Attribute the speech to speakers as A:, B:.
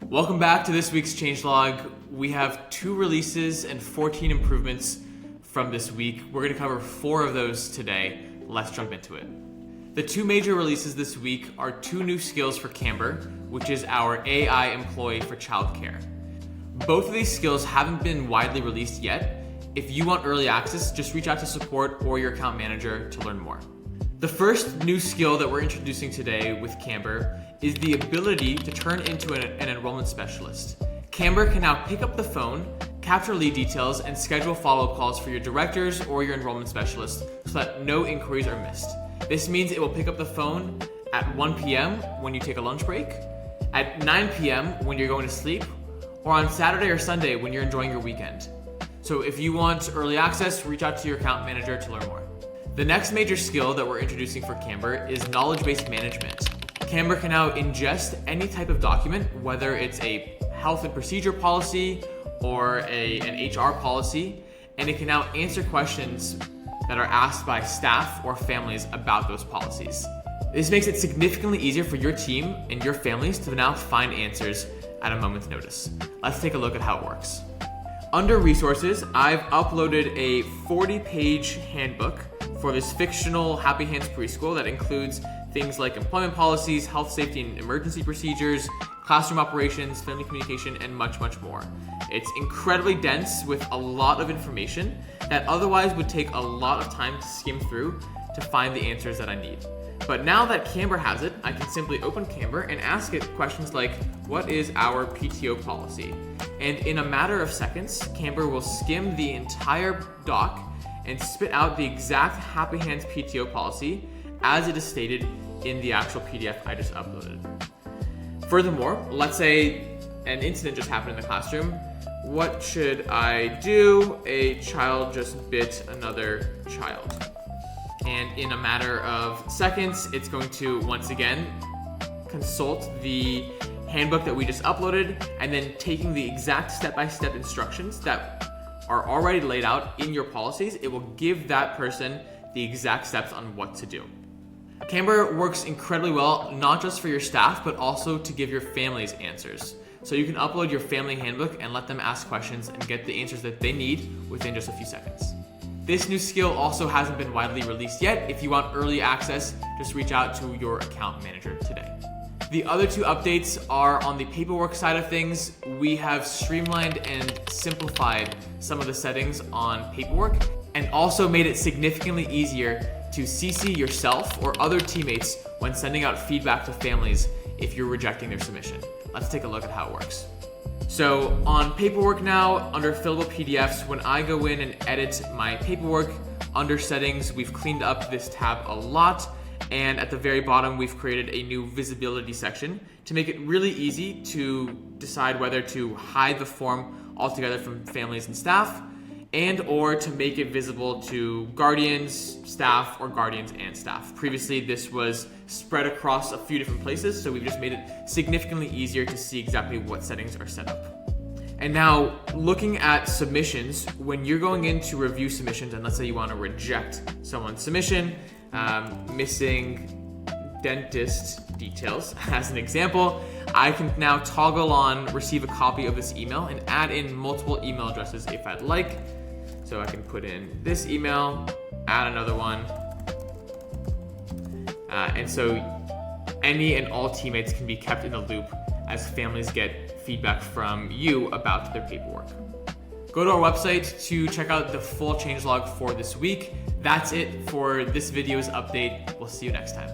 A: Welcome back to this week's changelog. We have 2 releases and 14 improvements from this week. We're going to cover 4 of those today. Let's jump into it. The 2 major releases this week are 2 new skills for Camber, which is our AI employee for childcare. Both of these skills haven't been widely released yet. If you want early access, just reach out to support or your account manager to learn more. The first new skill that we're introducing today with Camber is the ability to turn into an enrollment specialist. Camber can now pick up the phone, capture lead details, and schedule follow-up calls for your directors or your enrollment specialist so that no inquiries are missed. This means it will pick up the phone at 1 p.m. when you take a lunch break, at 9 p.m. when you're going to sleep, or on Saturday or Sunday when you're enjoying your weekend. So if you want early access, reach out to your account manager to learn more. The next major skill that we're introducing for Camber is knowledge base management. Camber can now ingest any type of document, whether it's a health and procedure policy or an HR policy, and it can now answer questions that are asked by staff or families about those policies. This makes it significantly easier for your team and your families to now find answers at a moment's notice. Let's take a look at how it works. Under resources, I've uploaded a 40-page handbook for this fictional Happy Hands preschool that includes things like employment policies, health, safety, and emergency procedures, classroom operations, family communication, and much, much more. It's incredibly dense with a lot of information that otherwise would take a lot of time to skim through to find the answers that I need. But now that Camber has it, I can simply open Camber and ask it questions like, what is our PTO policy? And in a matter of seconds, Camber will skim the entire doc and spit out the exact Happy Hands PTO policy as it is stated in the actual PDF I just uploaded. Furthermore, let's say an incident just happened in the classroom. What should I do? A child just bit another child. And in a matter of seconds, it's going to once again consult the handbook that we just uploaded, and then taking the exact step-by-step instructions that are already laid out in your policies, it will give that person the exact steps on what to do. Camber works incredibly well, not just for your staff, but also to give your families answers. So you can upload your family handbook and let them ask questions and get the answers that they need within just a few seconds. This new skill also hasn't been widely released yet. If you want early access, just reach out to your account manager today. The other 2 updates are on the paperwork side of things. We have streamlined and simplified some of the settings on paperwork and also made it significantly easier to CC yourself or other teammates when sending out feedback to families if you're rejecting their submission. Let's take a look at how it works. So on paperwork now, under fillable PDFs, when I go in and edit my paperwork, under settings, we've cleaned up this tab a lot. And at the very bottom, we've created a new visibility section to make it really easy to decide whether to hide the form altogether from families and staff, and or to make it visible to guardians, staff, or guardians and staff. Previously, this was spread across a few different places, so we've just made it significantly easier to see exactly what settings are set up. And now, looking at submissions, when you're going in to review submissions, and let's say you want to reject someone's submission, missing dentist details as an example, I can now toggle on receive a copy of this email and add in multiple email addresses if I'd like. So I can put in this email, add another one, and so any and all teammates can be kept in the loop as families get feedback from you about their paperwork. Go to our website to check out the full changelog for this week. That's it for this video's update. We'll see you next time.